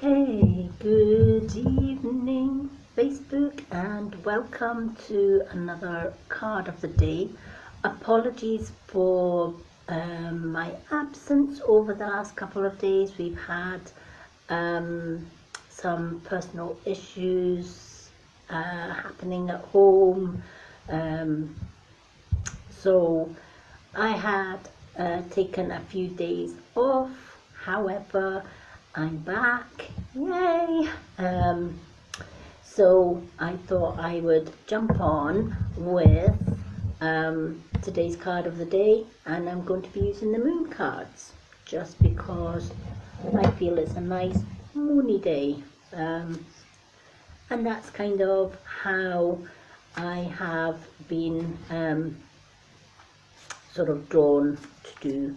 Okay, good evening Facebook, and welcome to another card of the day. Apologies for my absence over the last couple of days. We've had some personal issues happening at home, so I had taken a few days off. However, I'm back, yay! So I thought I would jump on with today's card of the day, and I'm going to be using the moon cards just because I feel it's a nice moony day, and that's kind of how I have been sort of drawn to do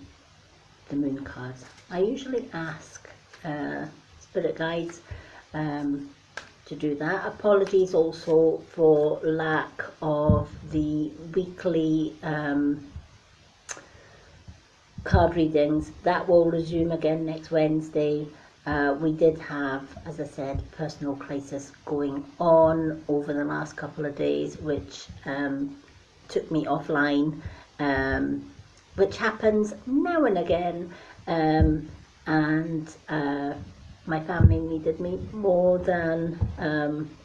the moon cards. I usually ask spirit guides to do that. Apologies also for lack of the weekly card readings. That will resume again next Wednesday. We did have, as I said, personal crisis going on over the last couple of days, which took me offline, which happens now and again, and my family needed me more than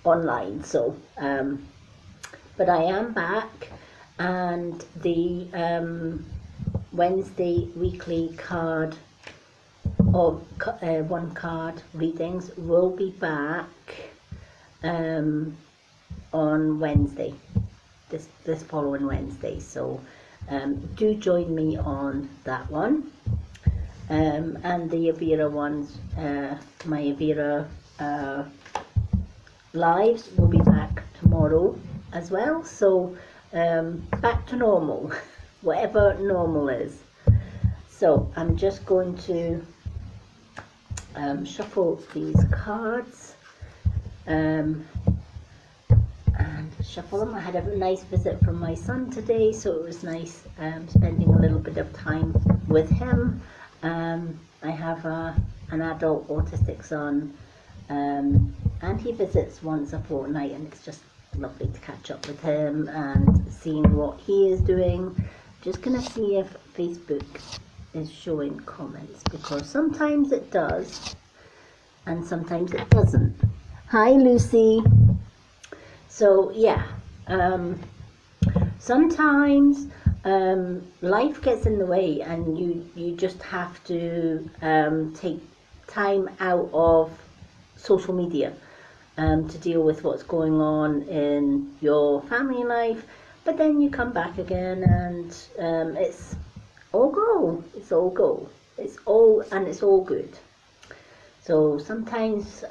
online. So, but I am back, and the Wednesday weekly card of one card readings will be back on Wednesday, this following Wednesday. So do join me on that one. And the Avira ones, my Avira lives will be back tomorrow as well. So back to normal, whatever normal is. So I'm just going to shuffle these cards and shuffle them. I had a nice visit from my son today, so it was nice spending a little bit of time with him. I have an adult autistic son, and he visits once a fortnight, and it's just lovely to catch up with him and seeing what he is doing. Just gonna see if Facebook is showing comments, because sometimes it does and sometimes it doesn't. Hi Lucy. So yeah, sometimes life gets in the way, and you just have to take time out of social media to deal with what's going on in your family life. But then you come back again, and it's all go. It's all go. It's all good. So sometimes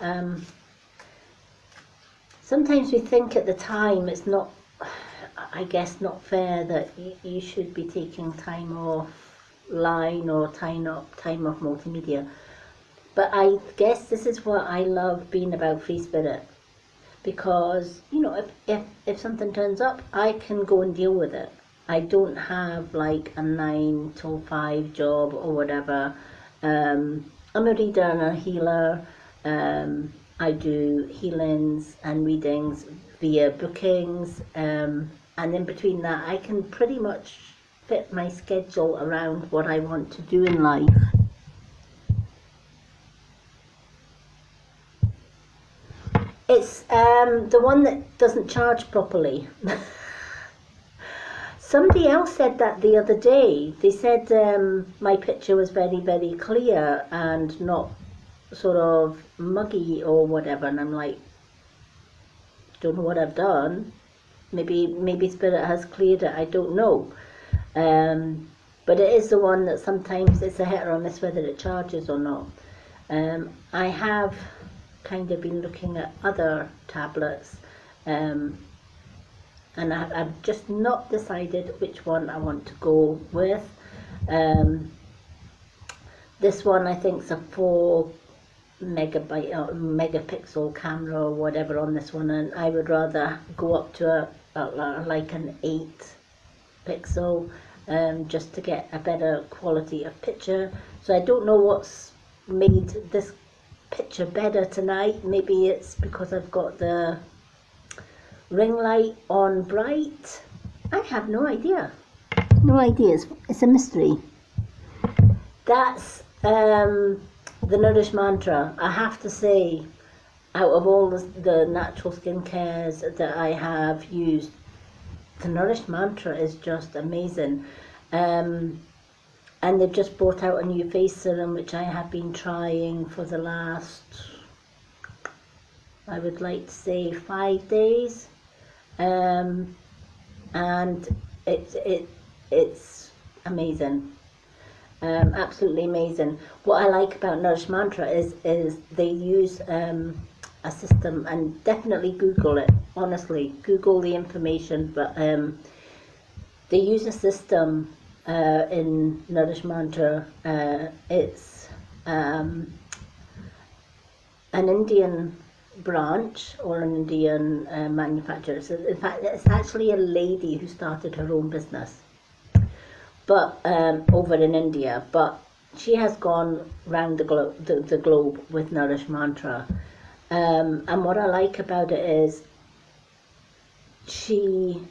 we think at the time it's not, I guess, not fair that you should be taking time offline or time off multimedia. But I guess this is what I love being about Free Spirit, because you know, if something turns up, I can go and deal with it. I don't have like a 9 to 5 job or whatever. I'm a reader and a healer. I do healings and readings via bookings, and in between that I can pretty much fit my schedule around what I want to do in life. It's the one that doesn't charge properly. Somebody else said that the other day. They said my picture was very, very clear and not sort of muggy or whatever, and I'm like, don't know what I've done. Maybe Spirit has cleared it, I don't know. But it is the one that sometimes it's a hit or miss whether it charges or not. I have kind of been looking at other tablets, and I've just not decided which one I want to go with. This one I think is a 4 megapixel camera or whatever on this one, and I would rather go up to like an 8 pixel, just to get a better quality of picture. So I don't know what's made this picture better tonight. Maybe it's because I've got the ring light on bright. I have no idea. No idea. It's a mystery. That's the Nourish Mantra. I have to say, out of all the natural skincares that I have used, the Nourish Mantra is just amazing. And they've just brought out a new face serum, which I have been trying for the last, I would like to say, 5 days. And it's amazing. Absolutely amazing. What I like about Nourish Mantra is they use a system, and definitely Google it, honestly, Google the information, but they use a system in Nourish Mantra. It's an Indian branch or an Indian manufacturer. So in fact, it's actually a lady who started her own business, but over in India, but she has gone round the globe with Nourish Mantra. And what I like about it is she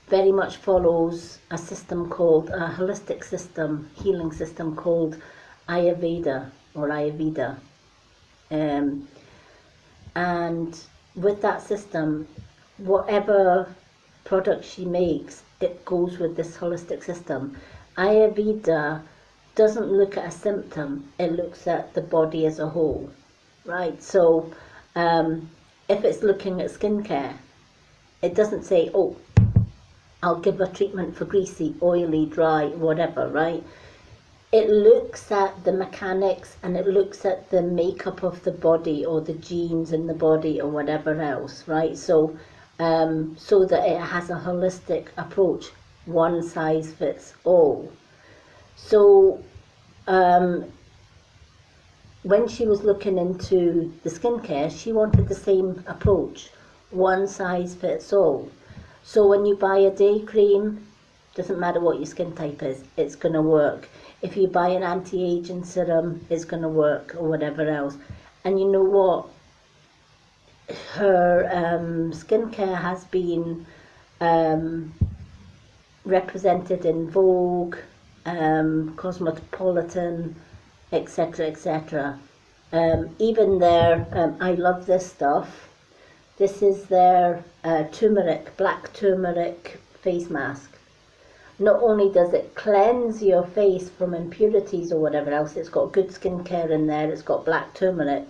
very much follows a system called a holistic system, healing system called Ayurveda or Ayurveda. And with that system, whatever product she makes, it goes with this holistic system. Ayurveda doesn't look at a symptom, it looks at the body as a whole, right? So if it's looking at skincare, it doesn't say, oh, I'll give a treatment for greasy, oily, dry, whatever, right? It looks at the mechanics, and it looks at the makeup of the body or the genes in the body or whatever else, right? So so that it has a holistic approach, one size fits all. So when she was looking into the skincare, she wanted the same approach, one size fits all. So when you buy a day cream, doesn't matter what your skin type is, it's going to work. If you buy an anti-aging serum, it's going to work, or whatever else. And you know what? Her skincare has been represented in Vogue, Cosmopolitan, etc., etc. Even their, I love this stuff. This is their turmeric, black turmeric face mask. Not only does it cleanse your face from impurities or whatever else, it's got good skincare in there, it's got black turmeric,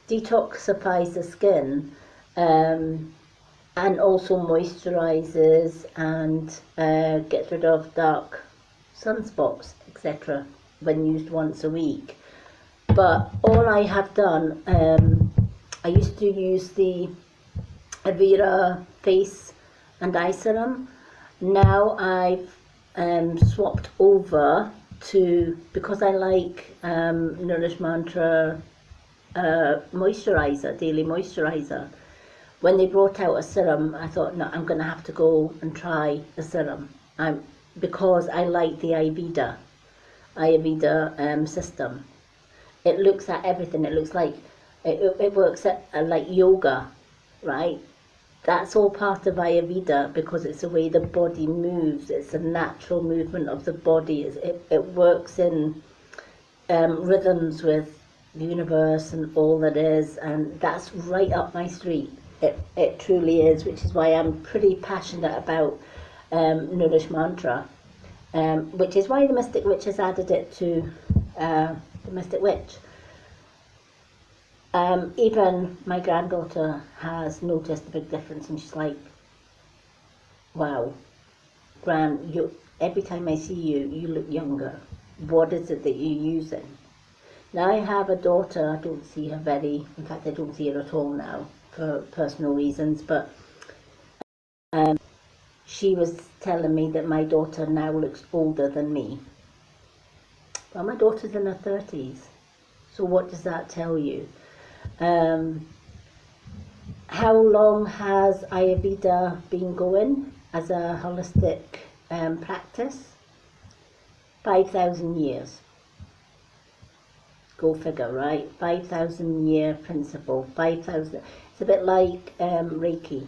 detoxifies the skin, and also moisturizes and gets rid of dark sunspots, etc., when used once a week. But all I have done, I used to use the Avira face and eye serum. Now I've swapped over to, because I like Nourish Mantra moisturizer, daily moisturizer. When they brought out a serum, I thought, no, I'm going to have to go and try the serum. Because I like the Ayurveda system. It looks at everything. It looks like it works at like yoga, right? That's all part of Ayurveda, because it's the way the body moves. It's a natural movement of the body. It works in rhythms with the universe and all that is, and that's right up my street. It truly is, which is why I'm pretty passionate about Nourish Mantra, which is why the Mystic Witch has added it to the Mystic Witch. Even my granddaughter has noticed a big difference, and she's like, wow, Gran, every time I see you, you look younger. What is it that you're using? Now I have a daughter, I don't see her in fact I don't see her at all now for personal reasons, but she was telling me that my daughter now looks older than me. Well, my daughter's in her 30s, so what does that tell you? How long has Ayurveda been going as a holistic practice? 5,000 years. Go figure, right? 5,000 year principle, 5,000. It's a bit like Reiki,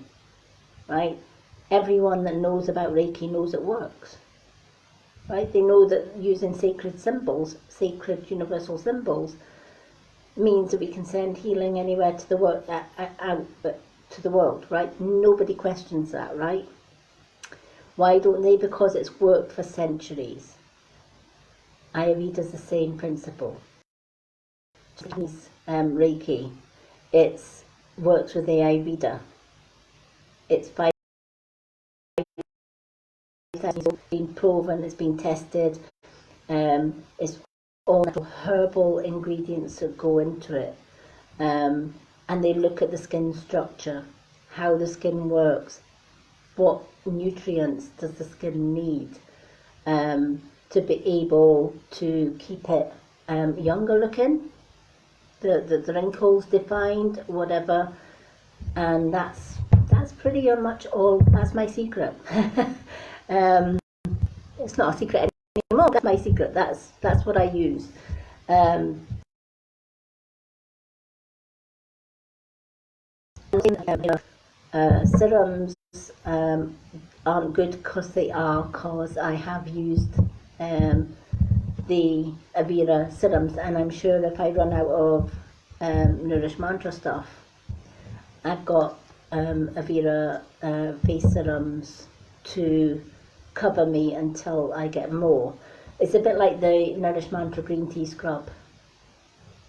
right? Everyone that knows about Reiki knows it works, right? They know that using sacred symbols, sacred universal symbols, means that we can send healing anywhere to the world, out to the world, right? Nobody questions that, right? Why don't they? Because it's worked for centuries. Ayurveda's the same principle. Reiki, it works with the Ayurveda. It's 5,000, it's been proven, it's been tested. It's all natural herbal ingredients that go into it. And they look at the skin structure, how the skin works, what nutrients does the skin need to be able to keep it younger looking, the wrinkles defined, whatever. And that's pretty much all. That's my secret. It's not a secret anymore. That's my secret. That's what I use. Serums aren't good because I have used the Avira serums, and I'm sure if I run out of Nourish Mantra stuff, I've got Avira face serums to cover me until I get more. It's a bit like the Nourish Mantra green tea scrub.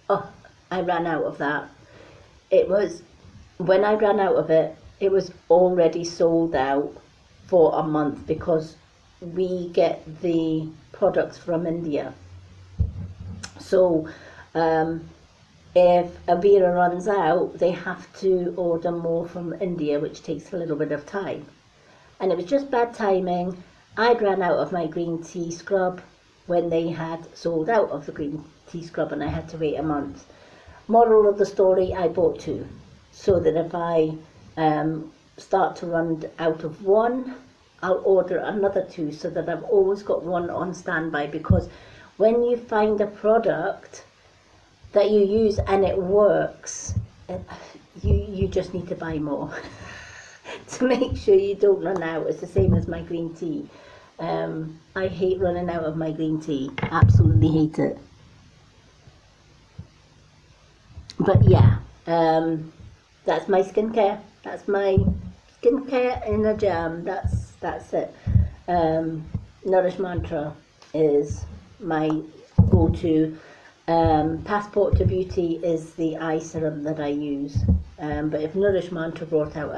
Oh, I ran out of that. When I ran out of it, it was already sold out for a month because we get the products from India. So if Avira runs out, they have to order more from India, which takes a little bit of time. And it was just bad timing. I'd ran out of my green tea scrub when they had sold out of the green tea scrub, and I had to wait a month. Moral of the story, I bought two, so that if I start to run out of one, I'll order another two, so that I've always got one on standby. Because when you find a product that you use and it works, you just need to buy more to make sure you don't run out. It's the same as my green tea. I hate running out of my green tea. Absolutely hate it. But yeah, that's my skincare. That's my skincare in a jam. That's it. Nourish Mantra is my go-to. Passport to Beauty is the eye serum that I use. But if Nourish Mantra brought out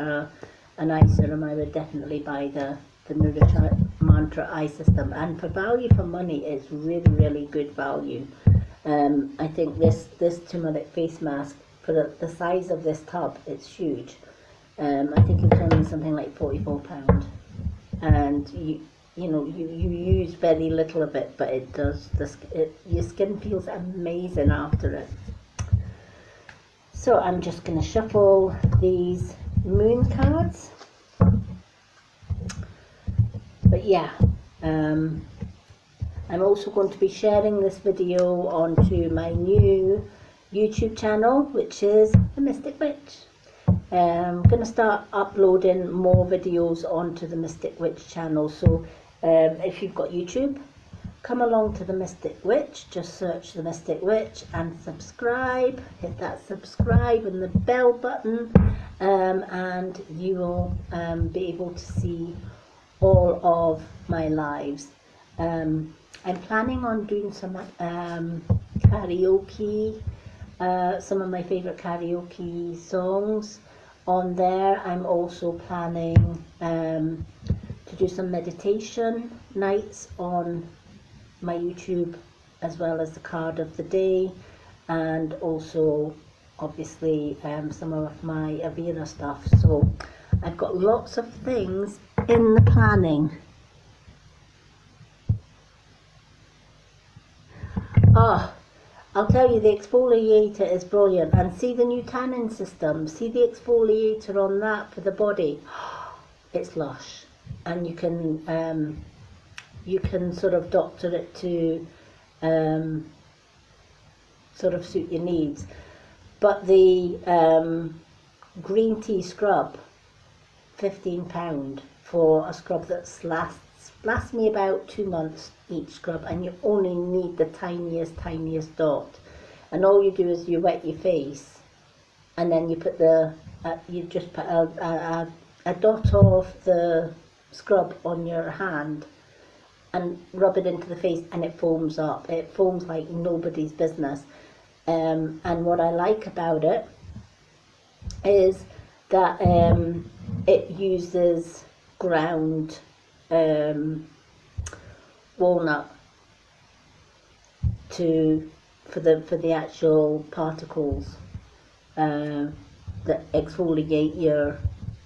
an eye serum, I would definitely buy the Nourish Mantra eye system. And for value for money, it's really, really good value. I think this turmeric face mask, for the size of this tub, it's huge. I think it's only something like £44, and you use very little of it, but it does. Your skin feels amazing after it. So I'm just going to shuffle these moon cards. But yeah, I'm also going to be sharing this video onto my new YouTube channel, which is The Mystic Witch. I'm going to start uploading more videos onto the Mystic Witch channel. So if you've got YouTube, come along to the Mystic Witch, just search the Mystic Witch and subscribe. Hit that subscribe and the bell button, and you will be able to see all of my lives. I'm planning on doing some karaoke, some of my favourite karaoke songs on there. I'm also planning to do some meditation nights on my YouTube, as well as the card of the day, and also obviously some of my Avira stuff. So I've got lots of things in the planning. I'll tell you, the exfoliator is brilliant. And see the new tanning system, see the exfoliator on that for the body. It's lush, and you can sort of doctor it to some sort of suit your needs. But the green tea scrub, £15 for a scrub that lasts me about 2 months each scrub, and you only need the tiniest dot. And all you do is you wet your face, and then you put you just put a dot of the scrub on your hand and rub it into the face, and it foams up. It foams like nobody's business. And what I like about it is that it uses ground walnut for the actual particles that exfoliate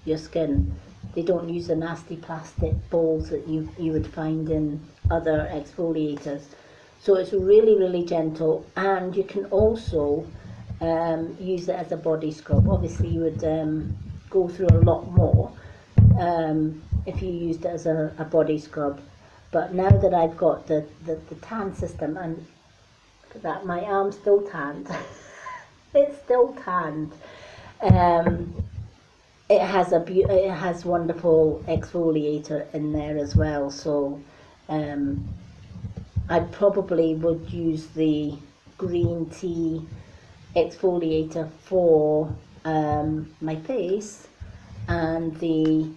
your skin. They don't use the nasty plastic balls that you would find in other exfoliators. So it's really gentle, and you can also use it as a body scrub. Obviously you would go through a lot more if you used it as a body scrub. But now that I've got the tan system, and look at that, my arm's still tanned. It's still tanned. It has wonderful exfoliator in there as well. So I probably would use the green tea exfoliator for my face, and the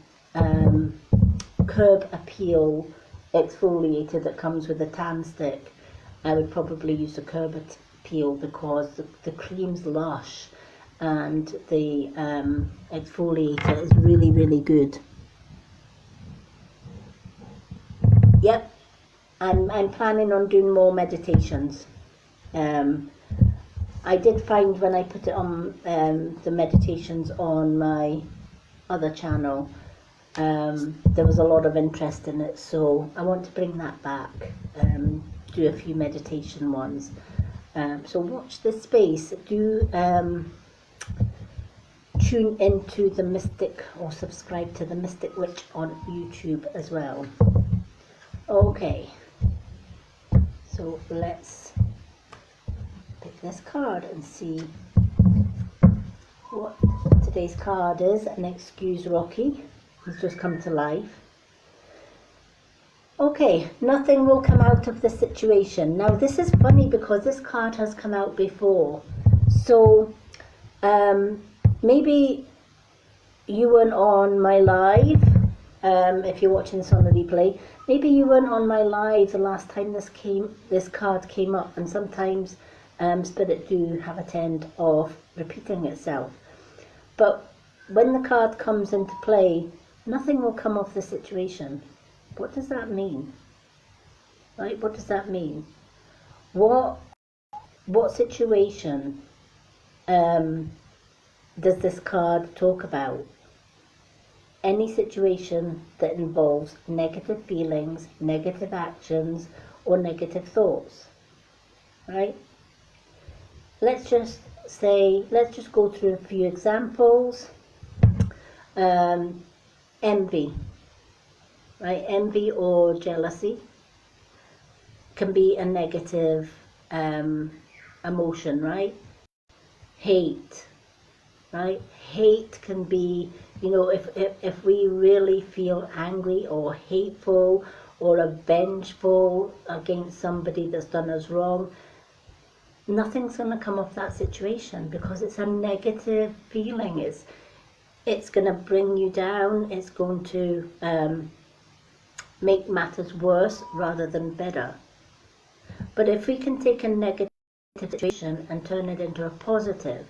Curb Appeal exfoliator that comes with a tan stick. I would probably use the Curb Appeal because the cream's lush, and the exfoliator is really good. Yep, I'm planning on doing more meditations. I did find when I put it on the meditations on my other channel, there was a lot of interest in it, so I want to bring that back, do a few meditation ones. So watch this space. Do tune into the Mystic, or subscribe to the Mystic Witch on YouTube as well. Okay, so let's pick this card and see what today's card is. And excuse Rocky, he's just come to life. Okay, nothing will come out of the situation. Now this is funny because this card has come out before. So maybe you weren't on my live, if you're watching this on the replay. Maybe you weren't on my live the last time this card came up, and sometimes Spirit do have a tend of repeating itself. But when the card comes into play, nothing will come of the situation. What does that mean? Right? What does that mean? What situation does this card talk about? Any situation that involves negative feelings, negative actions, or negative thoughts. Right? Let's just go through a few examples. Envy. Right? Envy or jealousy can be a negative emotion, right? Hate, right? Hate can be, if we really feel angry or hateful or vengeful against somebody that's done us wrong, nothing's going to come off that situation because it's a negative feeling. It's going to bring you down. It's going to make matters worse rather than better. But if we can take a negative situation and turn it into a positive,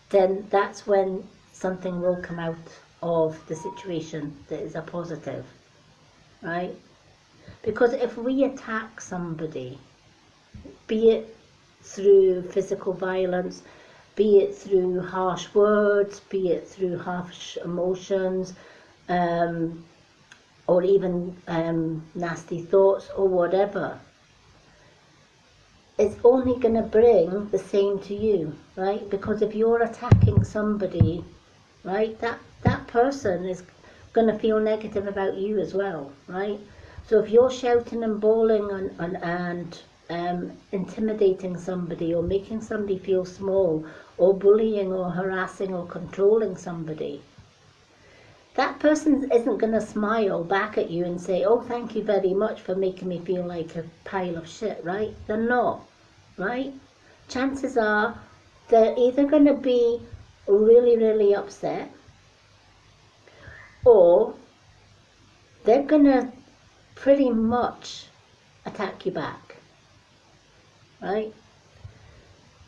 then that's when something will come out of the situation that is a positive, right? Because if we attack somebody, be it through physical violence, be it through harsh words, be it through harsh emotions, or even nasty thoughts or whatever, it's only going to bring the same to you, right? Because if you're attacking somebody, right, that person is going to feel negative about you as well, right? So if you're shouting and bawling and intimidating somebody or making somebody feel small or bullying or harassing or controlling somebody, that person isn't going to smile back at you and say, oh, thank you very much for making me feel like a pile of shit, right? They're not, right? Chances are they're either going to be really, really upset, or they're going to pretty much attack you back, right?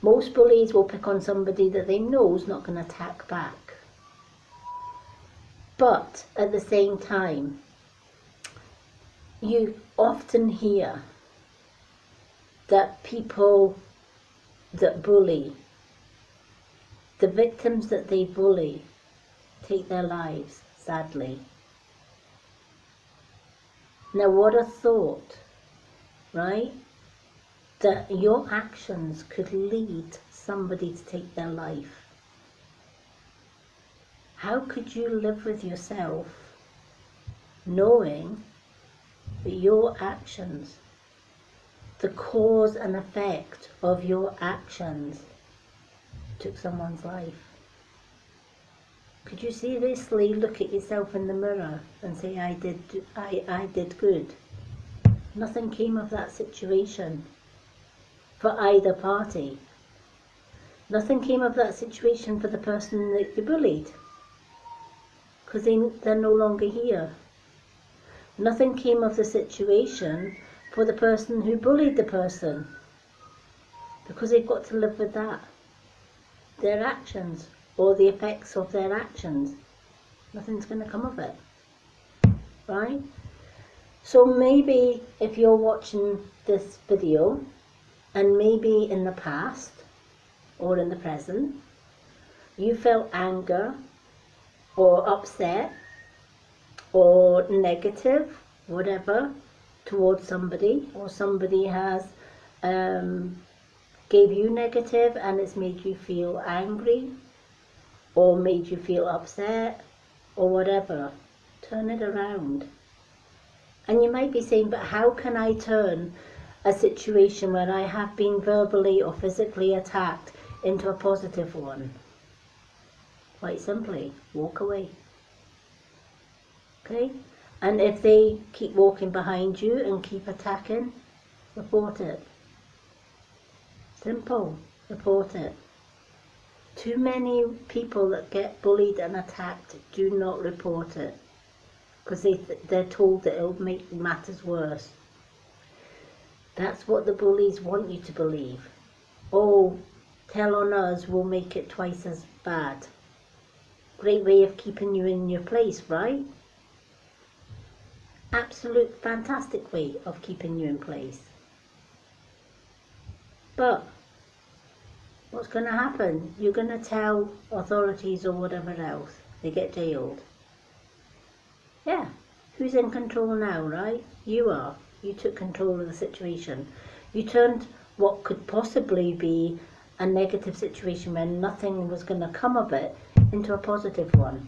Most bullies will pick on somebody that they know is not going to attack back. But at the same time, you often hear that people that bully, the victims that they bully, take their lives, sadly. Now, what a thought, right? That your actions could lead somebody to take their life. How could you live with yourself knowing that your actions, the cause and effect of your actions, took someone's life? Could you seriously look at yourself in the mirror and say, I did good? Nothing came of that situation for either party. Nothing came of that situation for the person that you bullied, because they're no longer here. Nothing came of the situation for the person who bullied the person, because they've got to live with that. Their actions, or the effects of their actions. Nothing's going to come of it, right? So maybe if you're watching this video, and maybe in the past, or in the present, you felt anger, or upset, or negative, whatever, towards somebody, or somebody has gave you negative and it's made you feel angry, or made you feel upset, or whatever, turn it around. And you might be saying, but how can I turn a situation where I have been verbally or physically attacked into a positive one? Quite simply, walk away. Okay? And if they keep walking behind you and keep attacking, report it. Simple. Report it. Too many people that get bullied and attacked do not report it, because they're told that it'll make matters worse. That's what the bullies want you to believe. Oh, tell on us, we'll make it twice as bad. Great way of keeping you in your place, right? Absolute fantastic way of keeping you in place. But what's going to happen? You're going to tell authorities or whatever else. They get jailed. Yeah. Who's in control now, right? You are. You took control of the situation. You turned what could possibly be a negative situation where nothing was going to come of it into a positive one.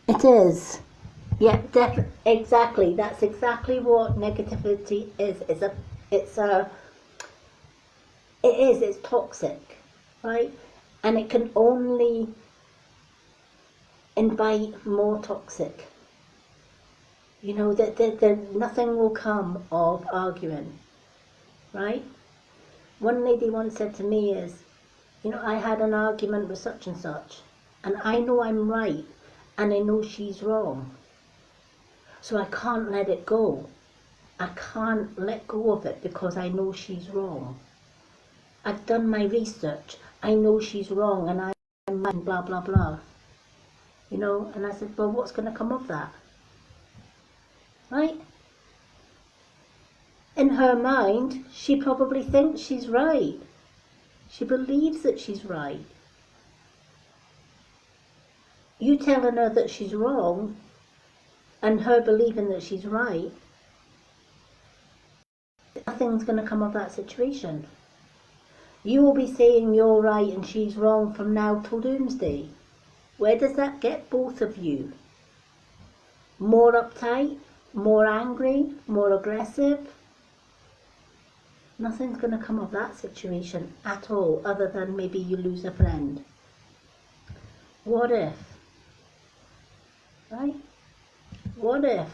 It is. Yeah, exactly. That's exactly what negativity is. It's toxic, right? And it can only invite more toxic. You know, that nothing will come of arguing, right? One lady once said to me I had an argument with such and such, and I know I'm right, and I know she's wrong. So I can't let it go. I can't let go of it because I know she's wrong. I've done my research. I know she's wrong, and I'm right, blah, blah, blah. And I said, well, what's going to come of that? Right? In her mind, she probably thinks she's right. She believes that she's right. You telling her that she's wrong, and her believing that she's right, nothing's going to come of that situation. You will be saying you're right and she's wrong from now till doomsday. Where does that get both of you? More uptight? more angry, more aggressive. Nothing's going to come of that situation at all, other than maybe you lose a friend. What if, right? What if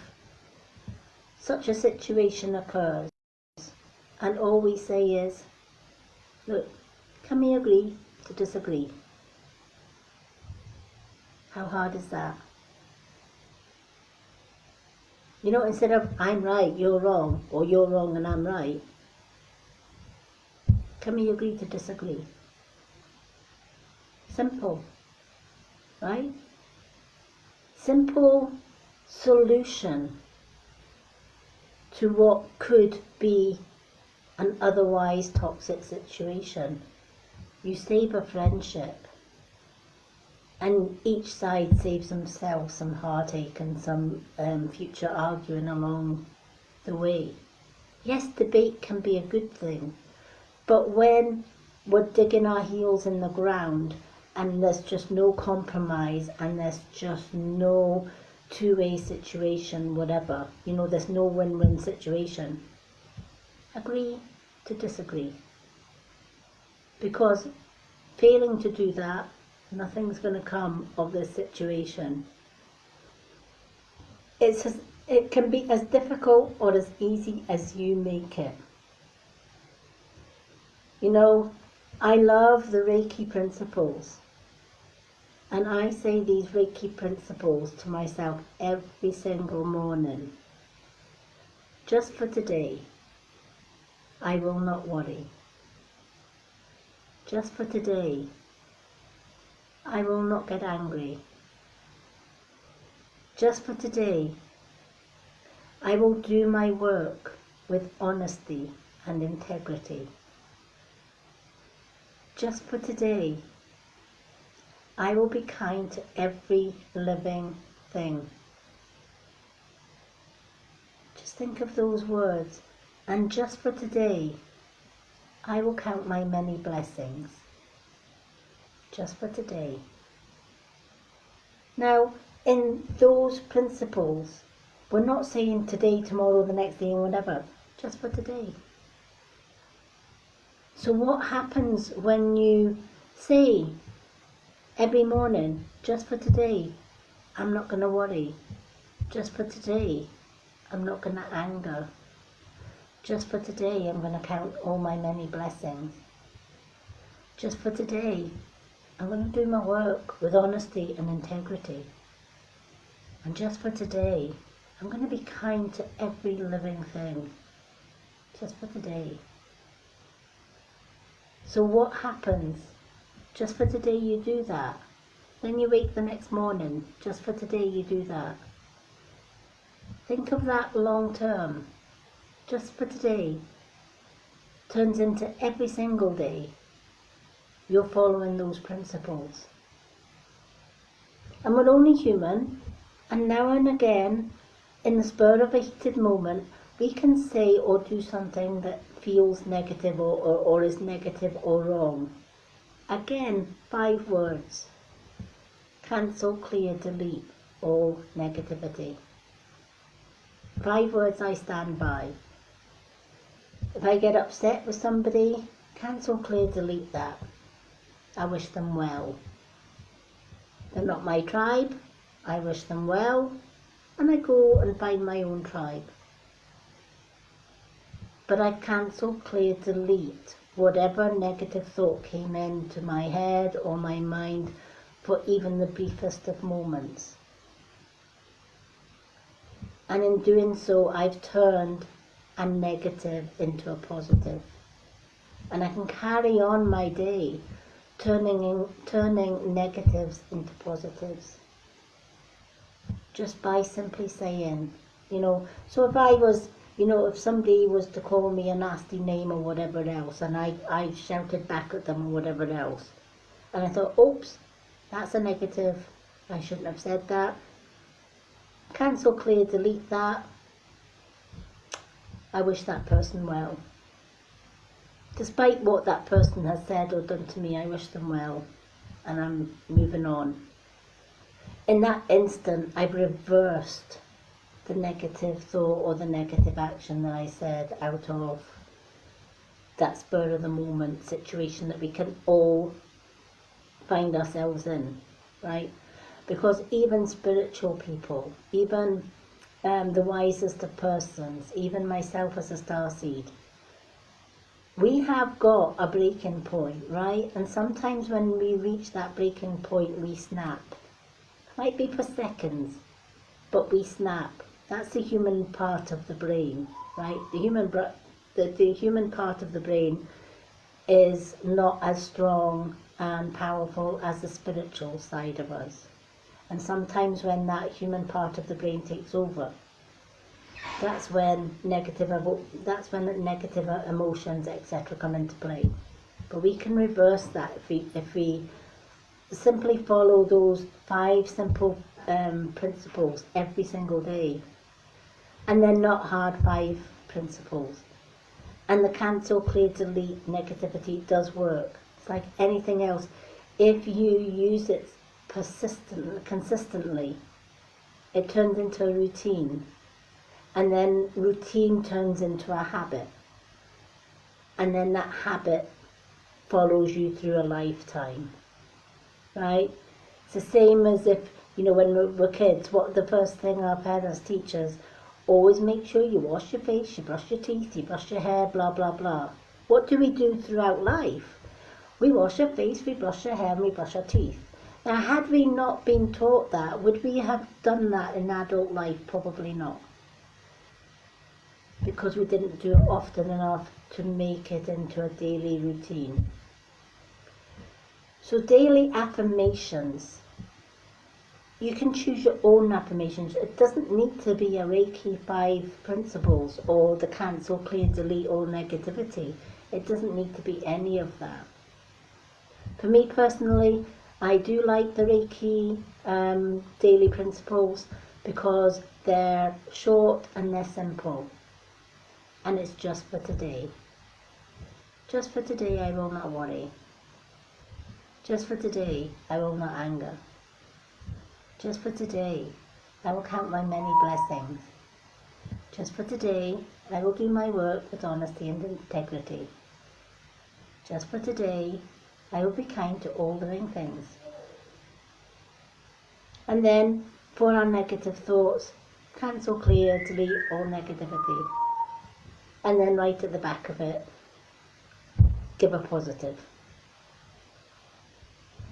such a situation occurs and all we say is, look, can we agree to disagree? How hard is that? You know, instead of I'm right, you're wrong, or you're wrong and I'm right, can we agree to disagree? Simple, right? Simple solution to what could be an otherwise toxic situation. You save a friendship, and each side saves themselves some heartache and some future arguing along the way. Yes, debate can be a good thing, but when we're digging our heels in the ground and there's just no compromise and there's just no two-way situation, whatever, you know, there's no win-win situation, agree to disagree. Because failing to do that, nothing's going to come of this situation. It can be as difficult or as easy as you make it. You know, I love the Reiki principles. And I say these Reiki principles to myself every single morning. Just for today, I will not worry. Just for today, I will not get angry. Just for today, I will do my work with honesty and integrity. Just for today, I will be kind to every living thing. Just think of those words. And just for today, I will count my many blessings. Just for today. Now, in those principles, we're not saying today, tomorrow, the next day, and whatever. Just for today. So what happens when you say every morning, just for today, I'm not going to worry. Just for today, I'm not going to anger. Just for today, I'm going to count all my many blessings. Just for today, I'm going to do my work with honesty and integrity. And just for today, I'm going to be kind to every living thing. Just for today. So what happens? Just for today you do that. Then you wake the next morning. Just for today you do that. Think of that long term. Just for today turns into every single day you're following those principles. And we're only human, and now and again, in the spur of a heated moment, we can say or do something that feels negative or is negative or wrong. Again, 5 words. Cancel, clear, delete all negativity. 5 words I stand by. If I get upset with somebody, cancel, clear, delete that. I wish them well. They're not my tribe. I wish them well. And I go and find my own tribe. But I cancel, clear, delete whatever negative thought came into my head or my mind for even the briefest of moments. And in doing so, I've turned a negative into a positive. And I can carry on my day turning negatives into positives. Just by simply saying, so if I was, if somebody was to call me a nasty name or whatever else, and I shouted back at them or whatever else, and I thought, oops, that's a negative, I shouldn't have said that. Cancel, clear, delete that. I wish that person well. Despite what that person has said or done to me, I wish them well, and I'm moving on. In that instant, I've reversed the negative thought or the negative action that I said out of that spur of the moment situation that we can all find ourselves in, right? Because even spiritual people, even the wisest of persons, even myself as a starseed, we have got a breaking point, right? And sometimes when we reach that breaking point, we snap. It might be for seconds, but we snap. That's the human part of the brain, right? The human part of the brain is not as strong and powerful as the spiritual side of us. And sometimes when that human part of the brain takes over, that's when negative emotions, etc., come into play. But we can reverse that if we simply follow those 5 simple principles every single day. And they're not hard 5 principles. And the cancel, clear, delete negativity does work. It's like anything else. If you use it consistently, it turns into a routine. And then routine turns into a habit. And then that habit follows you through a lifetime. Right? It's the same as if, when we're kids, what the first thing our parents teach us, always make sure you wash your face, you brush your teeth, you brush your hair, blah, blah, blah. What do we do throughout life? We wash our face, we brush our hair, and we brush our teeth. Now, had we not been taught that, would we have done that in adult life? Probably not. Because we didn't do it often enough to make it into a daily routine. So daily affirmations. You can choose your own affirmations. It doesn't need to be a Reiki 5 principles or the cancel, clear, delete all negativity. It doesn't need to be any of that. For me personally, I do like the Reiki daily principles because they're short and they're simple. And it's just for today. Just for today, I will not worry. Just for today, I will not anger. Just for today, I will count my many blessings. Just for today, I will do my work with honesty and integrity. Just for today, I will be kind to all living things. And then, for our negative thoughts, cancel, clear, delete all negativity. And then right at the back of it, give a positive.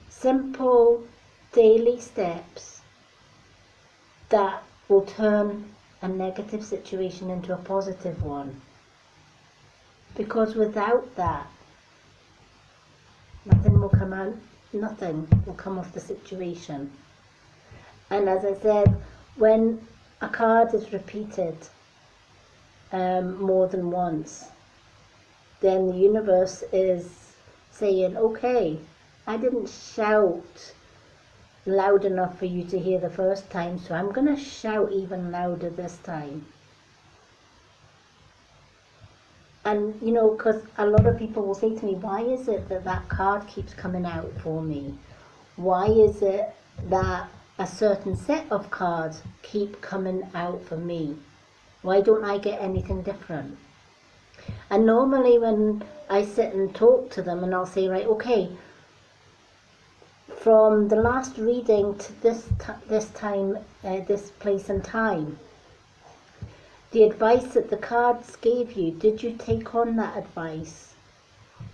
Simple daily steps that will turn a negative situation into a positive one. Because without that, nothing will come out, nothing will come of the situation. And as I said, when a card is repeated more than once, then the universe is saying, okay, I didn't shout loud enough for you to hear the first time, so I'm going to shout even louder this time. And because a lot of people will say to me, why is it that card keeps coming out for me? Why is it that a certain set of cards keep coming out for me? Why don't I get anything different? And normally when I sit and talk to them and I'll say, right, okay, from the last reading to this time, this place and time, the advice that the cards gave you, did you take on that advice?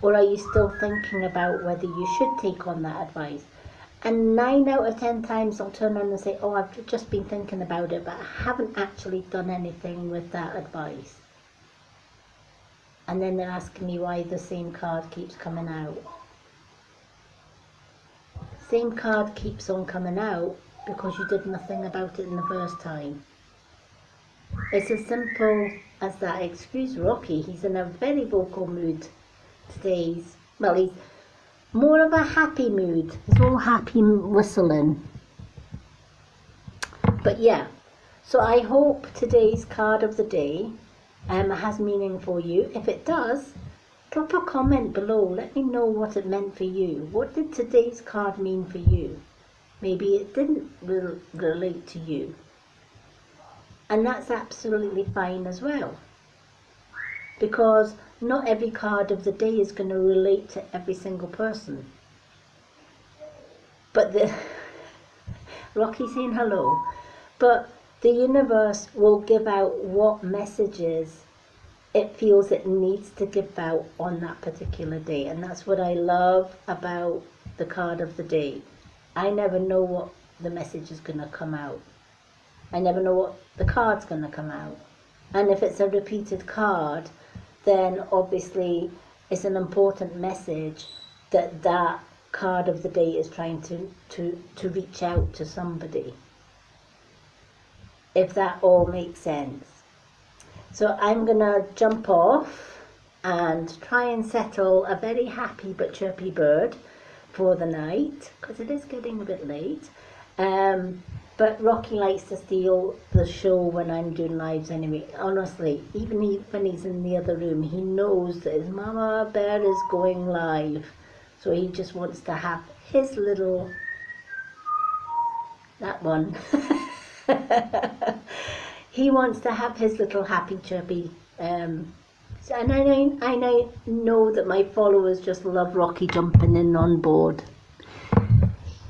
Or are you still thinking about whether you should take on that advice? And 9 out of 10 times I'll turn around and say, oh, I've just been thinking about it, but I haven't actually done anything with that advice. And then they're asking me why the same card keeps coming out. Same card keeps on coming out because you did nothing about it in the first time. It's as simple as that. Excuse Rocky, he's in a very vocal mood today. He's more of a happy mood. He's all happy whistling. But yeah, so I hope today's card of the day has meaning for you. If it does, drop a comment below. Let me know what it meant for you. What did today's card mean for you? Maybe it didn't relate to you. And that's absolutely fine as well. Because not every card of the day is going to relate to every single person. But the Rocky saying hello. But the universe will give out what messages it feels it needs to give out on that particular day. And that's what I love about the card of the day. I never know what the message is going to come out. I never know what the card's going to come out. And if it's a repeated card, then obviously it's an important message that that card of the day is trying to reach out to somebody. If that all makes sense. So I'm going to jump off and try and settle a very happy but chirpy bird for the night, because it is getting a bit late. But Rocky likes to steal the show when I'm doing lives anyway. Honestly, even when he's in the other room, he knows that his mama bear is going live. So he just wants to have his little... that one. He wants to have his little happy chirpy. And I know that my followers just love Rocky jumping in on board.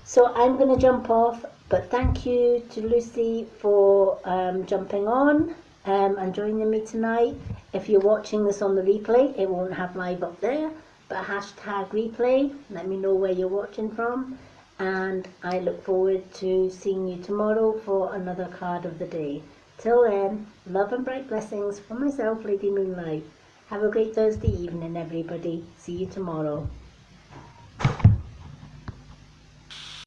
So I'm going to jump off. But thank you to Lucy for jumping on and joining me tonight. If you're watching this on the replay, it won't have live up there, but hashtag replay. Let me know where you're watching from. And I look forward to seeing you tomorrow for another card of the day. Till then, love and bright blessings from myself, Lady Moonlight. Have a great Thursday evening, everybody. See you tomorrow.